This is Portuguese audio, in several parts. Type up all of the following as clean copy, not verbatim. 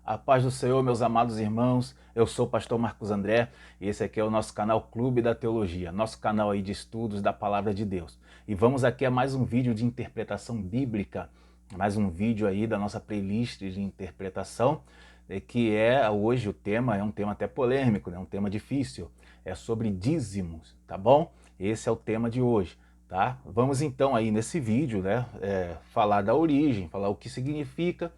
A paz do Senhor, meus amados irmãos, eu sou o pastor Marcos André e esse aqui é o nosso canal Clube da Teologia, nosso canal aí de estudos da Palavra de Deus. E vamos aqui a mais um vídeo de interpretação bíblica, mais um vídeo aí da nossa playlist de interpretação, que hoje o tema é um tema até polêmico, né? Um tema difícil, é sobre dízimos, tá bom? Esse é o tema de hoje. Tá? Vamos então aí nesse vídeo, né, falar da origem, falar o que significa,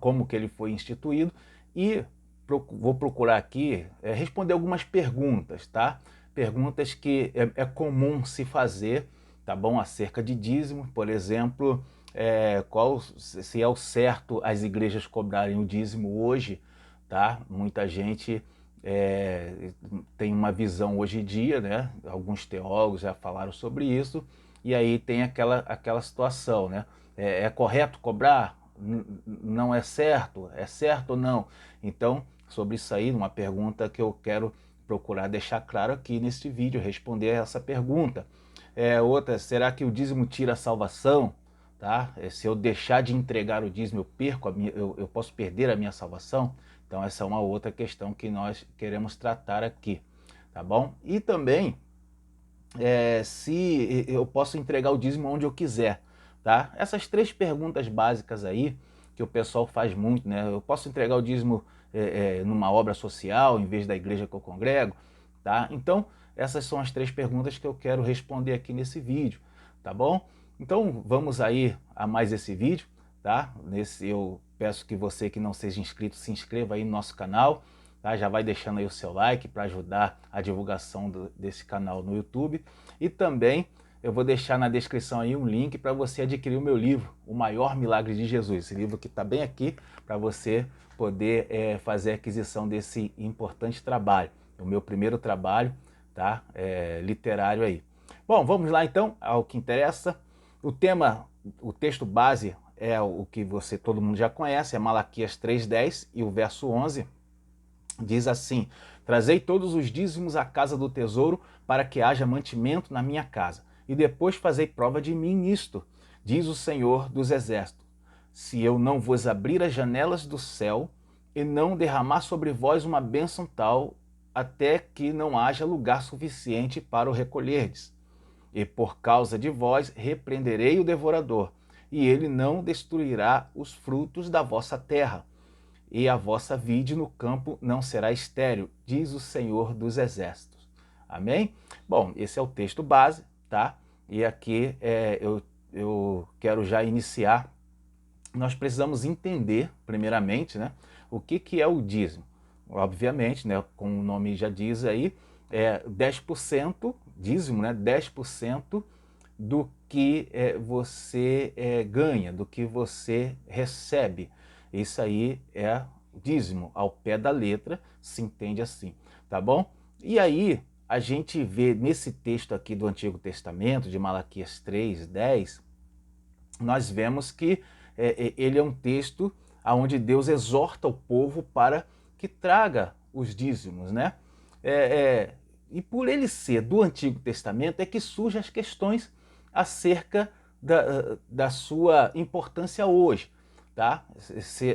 como que ele foi instituído e vou procurar aqui responder algumas perguntas, tá? Perguntas que é comum se fazer, tá bom? Acerca de dízimo, por exemplo, se é o certo as igrejas cobrarem o dízimo hoje, tá? Muita gente tem uma visão hoje em dia, né? Alguns teólogos já falaram sobre isso, e aí tem aquela situação, né? É correto cobrar? Não é certo? É certo ou não? Então, sobre isso aí, uma pergunta que eu quero procurar deixar claro aqui neste vídeo, responder essa pergunta. Outra, será que o dízimo tira a salvação? Tá? Se eu deixar de entregar o dízimo, eu posso perder a minha salvação? Então essa é uma outra questão que nós queremos tratar aqui, tá bom? E também se eu posso entregar o dízimo onde eu quiser, tá? Essas três perguntas básicas aí que o pessoal faz muito, né? Eu posso entregar o dízimo numa obra social em vez da igreja que eu congrego, tá? Então essas são as três perguntas que eu quero responder aqui nesse vídeo, tá bom? Então vamos aí a mais esse vídeo, tá? Eu peço que você que não seja inscrito se inscreva aí no nosso canal, tá? Já vai deixando aí o seu like para ajudar a divulgação desse canal no YouTube. E também eu vou deixar na descrição aí um link para você adquirir o meu livro, O Maior Milagre de Jesus. Esse livro que está bem aqui para você poder fazer a aquisição desse importante trabalho. O meu primeiro trabalho, tá? Literário aí. Bom, vamos lá então ao que interessa. O texto base é o que todo mundo já conhece, é Malaquias 3:10 e o verso 11 diz assim: trazei todos os dízimos à casa do tesouro para que haja mantimento na minha casa, e depois fazei prova de mim nisto, diz o Senhor dos Exércitos, se eu não vos abrir as janelas do céu e não derramar sobre vós uma bênção tal, até que não haja lugar suficiente para o recolherdes. E por causa de vós repreenderei o devorador, e ele não destruirá os frutos da vossa terra, e a vossa vide no campo não será estéril, diz o Senhor dos Exércitos. Amém? Bom, esse é o texto base, tá? E aqui eu quero já iniciar. Nós precisamos entender, primeiramente, né, o que é o dízimo. Obviamente, né, como o nome já diz aí, 10%, dízimo, né, 10% do que você ganha, do que você recebe. Isso aí é dízimo, ao pé da letra, se entende assim, tá bom? E aí, a gente vê nesse texto aqui do Antigo Testamento, de Malaquias 3:10, nós vemos que ele é um texto onde Deus exorta o povo para que traga os dízimos, né? E por ele ser do Antigo Testamento é que surgem as questões acerca da sua importância hoje, tá?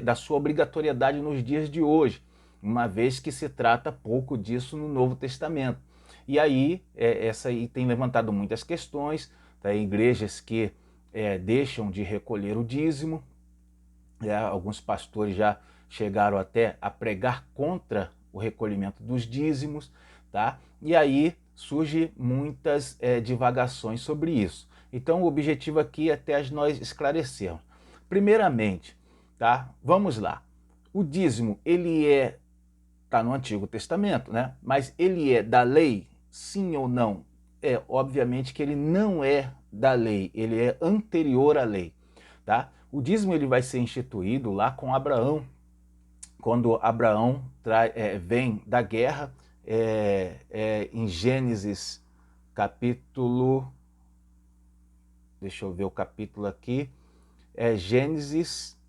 Da sua obrigatoriedade nos dias de hoje, uma vez que se trata pouco disso no Novo Testamento. E aí, essa aí tem levantado muitas questões, tá? Igrejas que deixam de recolher o dízimo, alguns pastores já chegaram até a pregar contra o recolhimento dos dízimos, tá? E aí surge muitas divagações sobre isso. Então o objetivo aqui é até nós esclarecermos. Primeiramente, tá? Vamos lá. O dízimo, ele está no Antigo Testamento, né? Mas ele é da lei, sim ou não? Obviamente que ele não é da lei, ele é anterior à lei, tá? O dízimo ele vai ser instituído lá com Abraão, quando Abraão vem da guerra, em Gênesis capítulo, deixa eu ver o capítulo aqui, Gênesis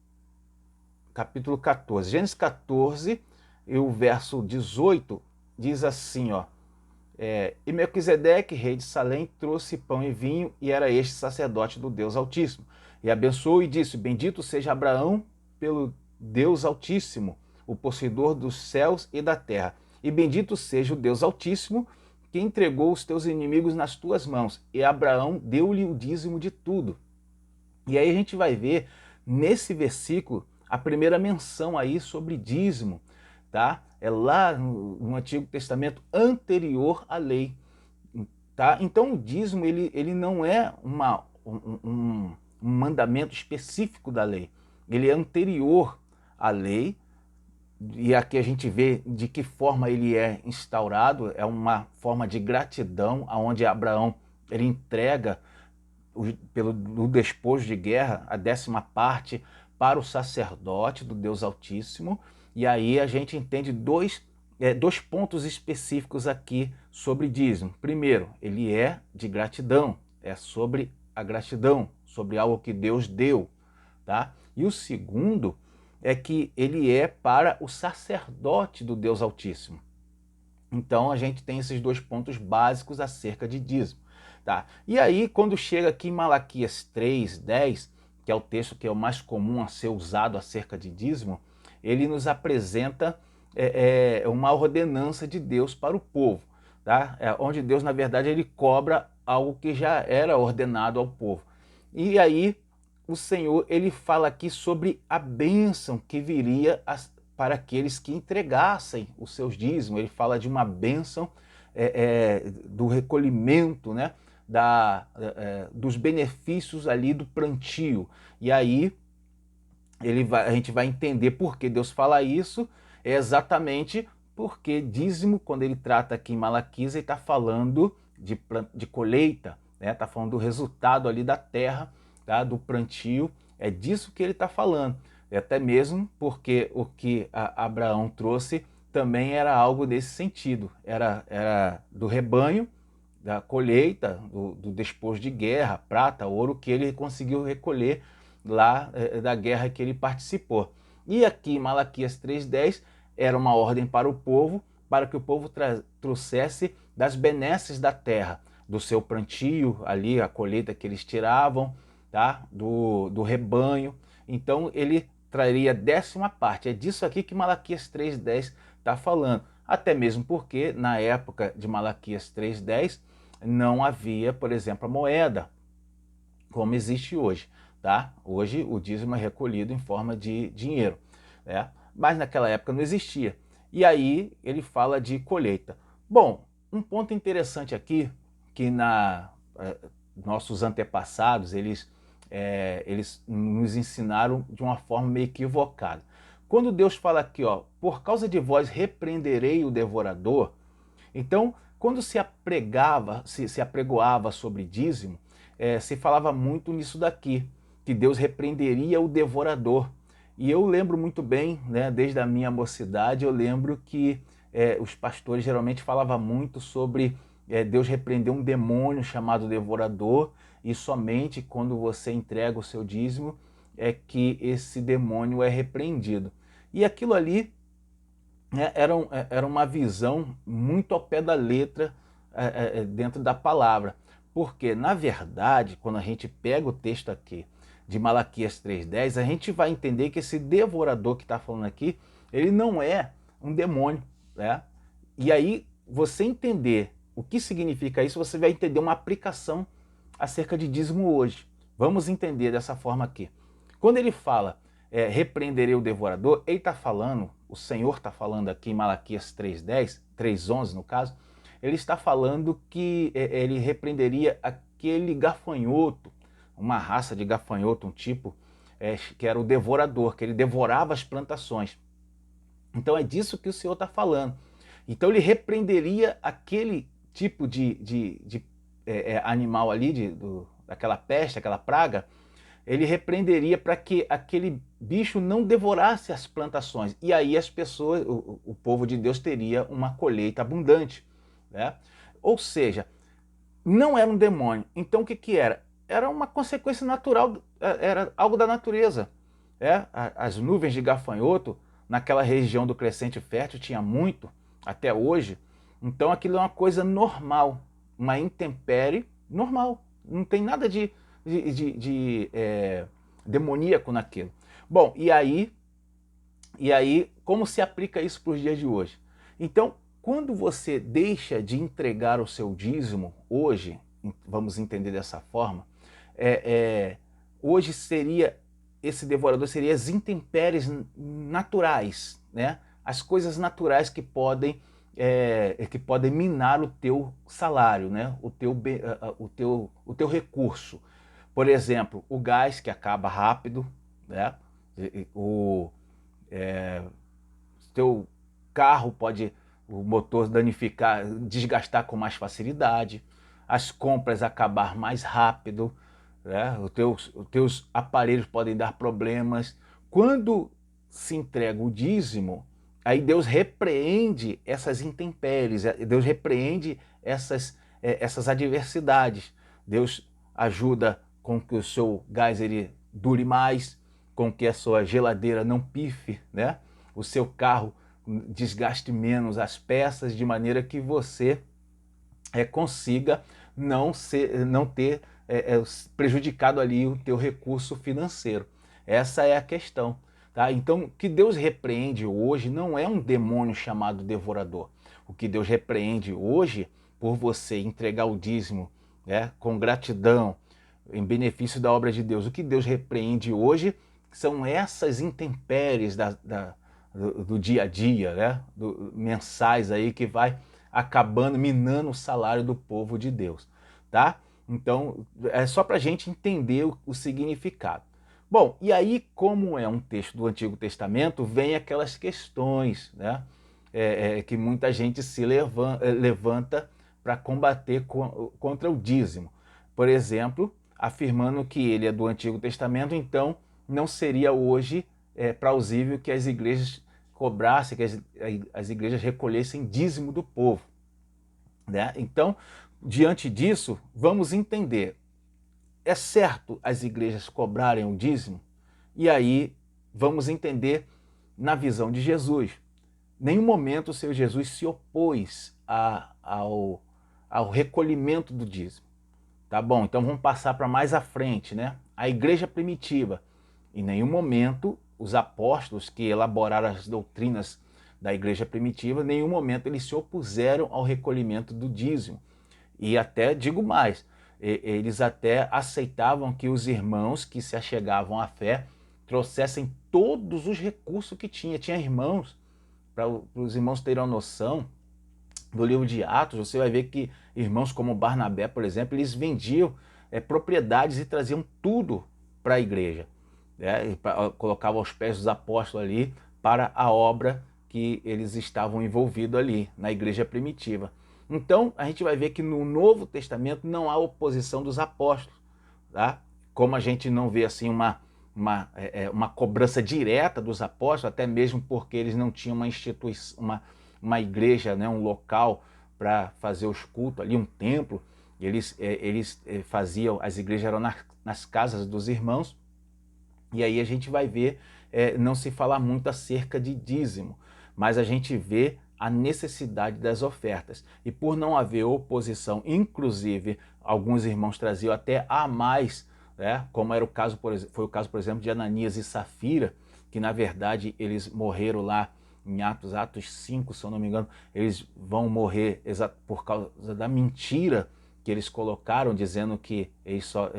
capítulo 14. Gênesis 14 e o verso 18 diz assim, ó: e Melquisedeque, rei de Salém, trouxe pão e vinho, e era este sacerdote do Deus Altíssimo. E abençoou e disse: bendito seja Abraão Deus Altíssimo, o possuidor dos céus e da terra. E bendito seja o Deus Altíssimo, que entregou os teus inimigos nas tuas mãos. E Abraão deu-lhe o dízimo de tudo. E aí a gente vai ver nesse versículo a primeira menção aí sobre dízimo, tá? É lá no Antigo Testamento anterior à lei, tá? Então o dízimo ele não é um mandamento específico da lei, ele é anterior à lei, e aqui a gente vê de que forma ele é instaurado, é uma forma de gratidão, onde Abraão ele entrega no despojo de guerra, a 10ª parte para o sacerdote do Deus Altíssimo. E aí a gente entende dois pontos específicos aqui sobre dízimo. Primeiro, ele é de gratidão, é sobre a gratidão, sobre algo que Deus deu, tá? E o segundo é que ele é para o sacerdote do Deus Altíssimo. Então a gente tem esses 2 pontos básicos acerca de dízimo. Tá? E aí, quando chega aqui em Malaquias 3:10, que é o texto que é o mais comum a ser usado acerca de dízimo, ele nos apresenta uma ordenança de Deus para o povo, tá? Onde Deus, na verdade, ele cobra algo que já era ordenado ao povo. E aí, o Senhor, ele fala aqui sobre a bênção que viria para aqueles que entregassem os seus dízimos. Ele fala de uma bênção do recolhimento, né? Dos benefícios ali do plantio. E aí a gente vai entender por que Deus fala isso, é exatamente porque dízimo, quando ele trata aqui em Malaquias, ele está falando de colheita, né? Está falando do resultado ali da terra, tá? Do plantio, é disso que ele está falando. Até mesmo porque o que Abraão trouxe também era algo nesse sentido, era do rebanho, da colheita, do despojo de guerra, prata, ouro, que ele conseguiu recolher lá da guerra que ele participou. E aqui em Malaquias 3:10 era uma ordem para o povo, para que o povo trouxesse das benesses da terra, do seu plantio, ali a colheita que eles tiravam, tá? do rebanho. Então ele traria 10ª parte. É disso aqui que Malaquias 3:10 está falando. Até mesmo porque na época de Malaquias 3:10 não havia, por exemplo, a moeda, como existe hoje, tá? Hoje o dízimo é recolhido em forma de dinheiro, né? Mas naquela época não existia. E aí ele fala de colheita. Bom, um ponto interessante aqui, que nossos antepassados, eles nos ensinaram de uma forma meio equivocada. Quando Deus fala aqui, ó, por causa de vós repreenderei o devorador, então, quando se apregoava sobre dízimo, se falava muito nisso daqui, que Deus repreenderia o devorador. E eu lembro muito bem, né, desde a minha mocidade, eu lembro que os pastores geralmente falavam muito sobre Deus repreender um demônio chamado devorador, e somente quando você entrega o seu dízimo é que esse demônio é repreendido. E aquilo ali era uma visão muito ao pé da letra dentro da palavra. Porque, na verdade, quando a gente pega o texto aqui de Malaquias 3:10, a gente vai entender que esse devorador que está falando aqui, ele não é um demônio, né? E aí, você entender o que significa isso, você vai entender uma aplicação acerca de dízimo hoje. Vamos entender dessa forma aqui. Quando ele fala repreenderei o devorador, ele está falando, o Senhor está falando aqui em Malaquias 3:10, 3:11 no caso, ele está falando que ele repreenderia aquele gafanhoto, uma raça de gafanhoto, um tipo, que era o devorador, que ele devorava as plantações. Então é disso que o Senhor está falando. Então ele repreenderia aquele tipo de animal ali, daquela peste, aquela praga, ele repreenderia para que aquele bicho não devorasse as plantações. E aí as pessoas, o povo de Deus teria uma colheita abundante, né? Ou seja, não era um demônio. Então o que era? Era uma consequência natural, era algo da natureza. As nuvens de gafanhoto, naquela região do Crescente Fértil, tinha muito, até hoje. Então aquilo é uma coisa normal, uma intempérie normal. Não tem nada de demoníaco naquilo. Bom, e aí E aí, como se aplica isso para os dias de hoje? Então, quando você deixa de entregar o seu dízimo hoje, vamos entender dessa forma, hoje seria, esse devorador seria as intempéries naturais, né? As coisas naturais que podem minar o teu salário, né? O teu recurso. Por exemplo, o gás que acaba rápido, né? O teu carro pode, o motor danificar, desgastar com mais facilidade, as compras acabar mais rápido, né? Os teus aparelhos podem dar problemas. Quando se entrega o dízimo, aí Deus repreende essas intempéries, Deus repreende essas adversidades. Deus ajuda com que o seu gás ele dure mais, com que a sua geladeira não pife, né? O seu carro desgaste menos as peças, de maneira que você consiga não ter prejudicado ali o teu recurso financeiro. Essa é a questão. Tá? Então, o que Deus repreende hoje não é um demônio chamado devorador. O que Deus repreende hoje, por você entregar o dízimo, né, com gratidão, em benefício da obra de Deus, o que Deus repreende hoje são essas intempéries do dia a dia, né, mensais aí, que vai acabando, minando o salário do povo de Deus, tá? Então, é só para a gente entender o significado. Bom, e aí, como é um texto do Antigo Testamento, vem aquelas questões, né? Que muita gente se levanta para combater contra o dízimo. Por exemplo, afirmando que ele é do Antigo Testamento, então não seria hoje plausível que as igrejas cobrassem, que as igrejas recolhessem dízimo do povo, né? Então, diante disso, vamos entender, é certo as igrejas cobrarem o dízimo? E aí vamos entender na visão de Jesus. Nenhum momento o Senhor Jesus se opôs ao recolhimento do dízimo. Tá bom, então vamos passar para mais à frente, né? A igreja primitiva. Em nenhum momento os apóstolos que elaboraram as doutrinas da igreja primitiva, em nenhum momento eles se opuseram ao recolhimento do dízimo. E até digo mais, eles até aceitavam que os irmãos que se achegavam à fé trouxessem todos os recursos que tinha. Tinha irmãos, para os irmãos terem uma noção, do livro de Atos, você vai ver que irmãos como Barnabé, por exemplo, eles vendiam propriedades e traziam tudo para a igreja, né? Colocavam aos pés dos apóstolos ali para a obra que eles estavam envolvidos ali, na igreja primitiva. Então, a gente vai ver que no Novo Testamento não há oposição dos apóstolos, tá? Como a gente não vê assim uma cobrança direta dos apóstolos, até mesmo porque eles não tinham uma instituição, uma igreja, né, um local para fazer os cultos ali, um templo. Eles faziam, as igrejas eram nas casas dos irmãos, e aí a gente vai ver, não se fala muito acerca de dízimo, mas a gente vê a necessidade das ofertas. E por não haver oposição, inclusive alguns irmãos traziam até a mais, né, como era o caso, foi o caso, por exemplo, de Ananias e Safira, que na verdade eles morreram lá em Atos 5, se eu não me engano, eles vão morrer por causa da mentira que eles colocaram, dizendo que eles só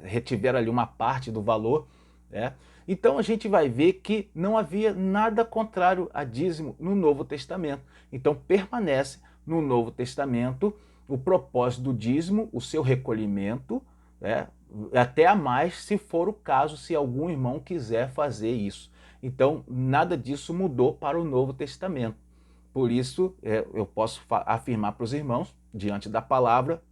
retiveram ali uma parte do valor, né? Então a gente vai ver que não havia nada contrário a dízimo no Novo Testamento. Então permanece no Novo Testamento o propósito do dízimo, o seu recolhimento, né? Até a mais, se for o caso, se algum irmão quiser fazer isso. Então, nada disso mudou para o Novo Testamento. Por isso, eu posso afirmar para os irmãos, diante da palavra,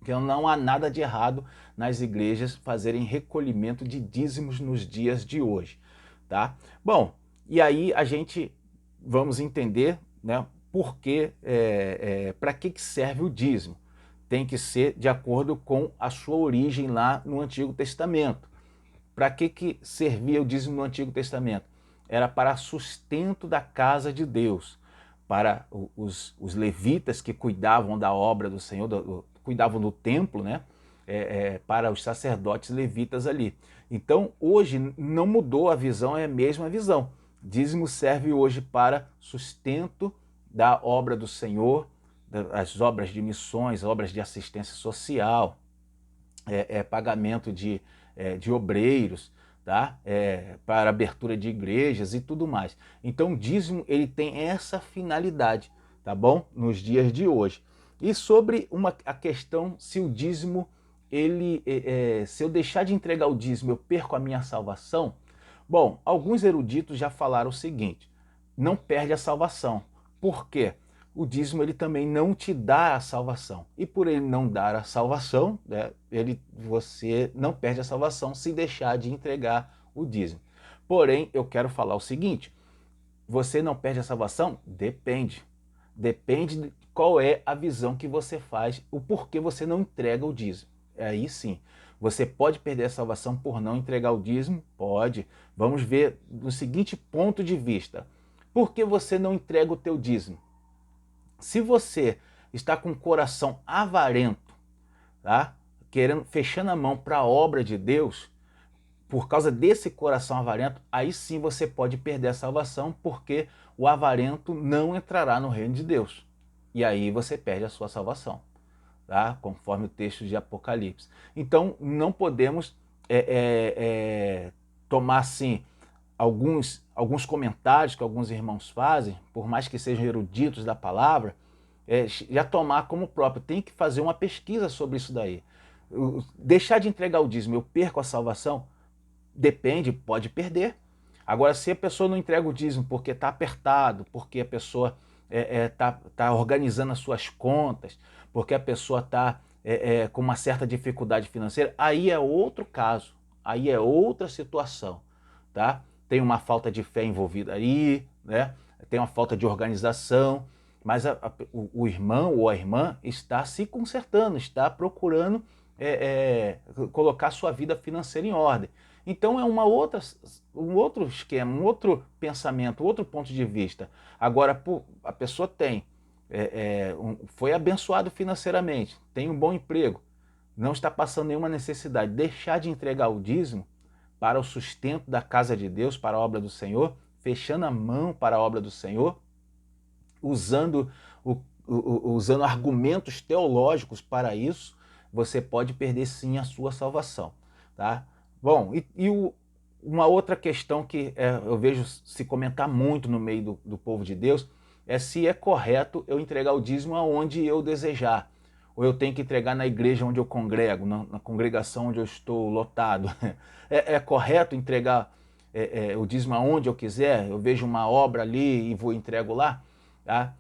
que não há nada de errado nas igrejas fazerem recolhimento de dízimos nos dias de hoje, tá? Bom, e aí a gente vamos entender, né, por que, para que serve o dízimo. Tem que ser de acordo com a sua origem lá no Antigo Testamento. Para que servia o dízimo no Antigo Testamento? Era para sustento da casa de Deus, para os levitas que cuidavam da obra do Senhor, cuidavam do templo, né? Para os sacerdotes levitas ali. Então, hoje não mudou a visão, é a mesma visão. Dízimo serve hoje para sustento da obra do Senhor, as obras de missões, obras de assistência social, pagamento de obreiros, tá? Para abertura de igrejas e tudo mais. Então o dízimo ele tem essa finalidade, tá bom? Nos dias de hoje. E sobre a questão se o dízimo, se eu deixar de entregar o dízimo, eu perco a minha salvação? Bom, alguns eruditos já falaram o seguinte: não perde a salvação. Por quê? O dízimo ele também não te dá a salvação. E por ele não dar a salvação, né, você não perde a salvação se deixar de entregar o dízimo. Porém, eu quero falar o seguinte: você não perde a salvação? Depende. Depende de qual é a visão que você faz, o porquê você não entrega o dízimo. Aí sim, você pode perder a salvação por não entregar o dízimo? Pode. Vamos ver do seguinte ponto de vista. Por que você não entrega o teu dízimo? Se você está com o coração avarento, tá? Fechando a mão para a obra de Deus, por causa desse coração avarento, aí sim você pode perder a salvação, porque o avarento não entrará no reino de Deus. E aí você perde a sua salvação, tá? Conforme o texto de Apocalipse. Então não podemos tomar assim alguns comentários que alguns irmãos fazem, por mais que sejam eruditos da palavra, já tomar como próprio. Tem que fazer uma pesquisa sobre isso daí. Deixar de entregar o dízimo, eu perco a salvação? Depende, pode perder. Agora, se a pessoa não entrega o dízimo porque está apertado, porque a pessoa tá organizando as suas contas, porque a pessoa está com uma certa dificuldade financeira, aí é outro caso, aí é outra situação, tá? Tem uma falta de fé envolvida aí, né? Tem uma falta de organização, mas o irmão ou a irmã está se consertando, está procurando colocar sua vida financeira em ordem. Então é um outro esquema, um outro pensamento, outro ponto de vista. Agora, a pessoa foi abençoado financeiramente, tem um bom emprego, não está passando nenhuma necessidade. Deixar de entregar o dízimo para o sustento da casa de Deus, para a obra do Senhor, fechando a mão para a obra do Senhor, usando argumentos teológicos para isso, você pode perder sim a sua salvação, tá? Bom, uma outra questão que eu vejo se comentar muito no meio do povo de Deus é se é correto eu entregar o dízimo aonde eu desejar, ou eu tenho que entregar na igreja onde eu congrego, na congregação onde eu estou lotado. É correto entregar o dízimo aonde eu quiser? Eu vejo uma obra ali e entrego lá? Tá?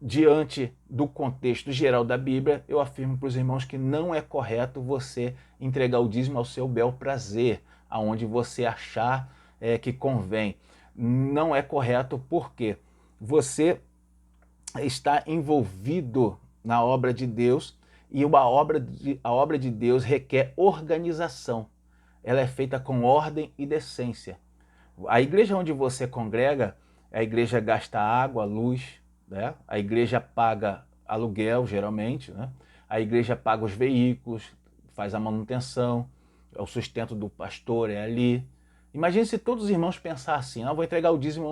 Diante do contexto geral da Bíblia, eu afirmo para os irmãos que não é correto você entregar o dízimo ao seu bel prazer, aonde você achar que convém. Não é correto porque você está envolvido na obra de Deus e a obra de Deus requer organização. Ela é feita com ordem e decência. A igreja onde você congrega, a igreja gasta água, luz, né? A igreja paga aluguel, geralmente, né? A igreja paga os veículos, faz a manutenção, o sustento do pastor é ali. Imagine se todos os irmãos pensassem assim: vou entregar o dízimo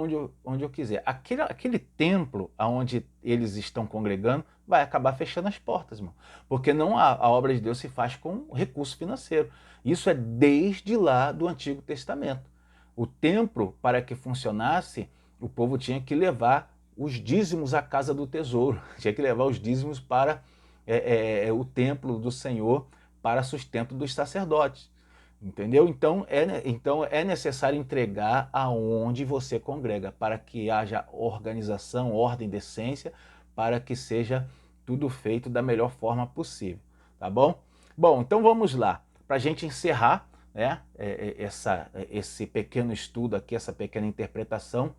onde eu quiser. Aquele templo onde eles estão congregando vai acabar fechando as portas, irmão. Porque não a obra de Deus se faz com recurso financeiro. Isso é desde lá do Antigo Testamento. O templo, para que funcionasse, o povo tinha que levar os dízimos à casa do tesouro, tinha que levar os dízimos para o templo do Senhor, para sustento dos sacerdotes, entendeu? Então é necessário entregar aonde você congrega, para que haja organização, ordem, decência, para que seja tudo feito da melhor forma possível, tá bom? Bom, então vamos lá, para a gente encerrar, né, esse pequeno estudo aqui, essa pequena interpretação.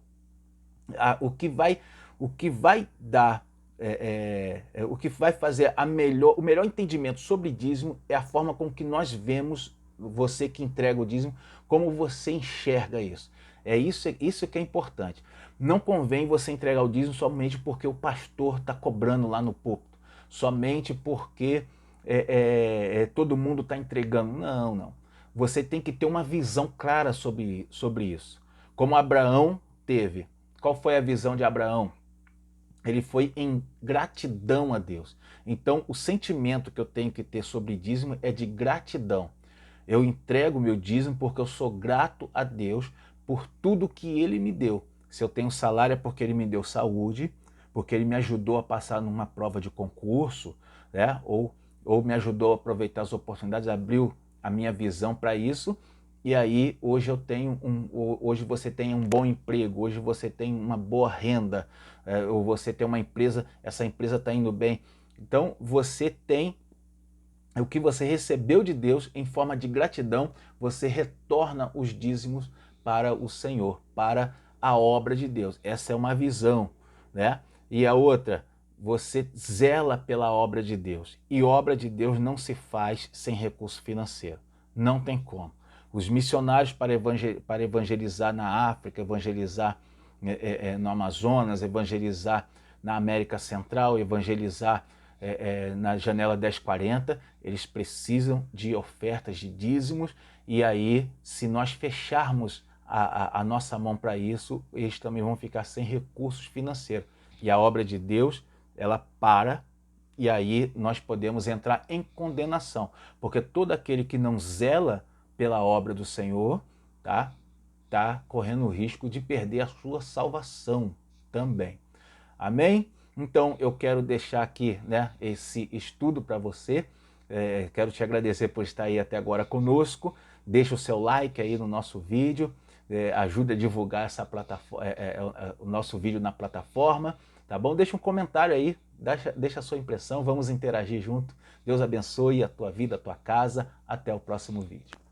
O que vai dar, o que vai fazer o melhor entendimento sobre dízimo é a forma com que nós vemos você que entrega o dízimo, como você enxerga isso. Isso que é importante. Não convém você entregar o dízimo somente porque o pastor está cobrando lá no púlpito, somente porque todo mundo está entregando. Não, não. Você tem que ter uma visão clara sobre isso. Como Abraão teve? Qual foi a visão de Abraão? Ele foi em gratidão a Deus. Então, o sentimento que eu tenho que ter sobre dízimo é de gratidão. Eu entrego meu dízimo porque eu sou grato a Deus por tudo que Ele me deu. Se eu tenho salário é porque Ele me deu saúde, porque Ele me ajudou a passar numa prova de concurso, né? Ou me ajudou a aproveitar as oportunidades, abriu a minha visão para isso. E aí hoje hoje você tem um bom emprego, hoje você tem uma boa renda, ou você tem uma empresa, essa empresa está indo bem. Então você tem o que você recebeu de Deus em forma de gratidão, você retorna os dízimos para o Senhor, para a obra de Deus. Essa é uma visão, né? E a outra, você zela pela obra de Deus. E obra de Deus não se faz sem recurso financeiro. Não tem como. Os missionários para evangelizar na África, evangelizar no Amazonas, evangelizar na América Central, evangelizar na janela 1040, eles precisam de ofertas de dízimos, e aí, se nós fecharmos a nossa mão para isso, eles também vão ficar sem recursos financeiros. E a obra de Deus, ela para, e aí nós podemos entrar em condenação, porque todo aquele que não zela pela obra do Senhor, tá correndo o risco de perder a sua salvação também. Amém? Então eu quero deixar aqui, né, esse estudo para você. Quero te agradecer por estar aí até agora conosco. Deixa o seu like aí no nosso vídeo, ajuda a divulgar essa plataforma, o nosso vídeo na plataforma, tá bom? Deixa um comentário aí, deixa a sua impressão, vamos interagir junto. Deus abençoe a tua vida, a tua casa. Até o próximo vídeo.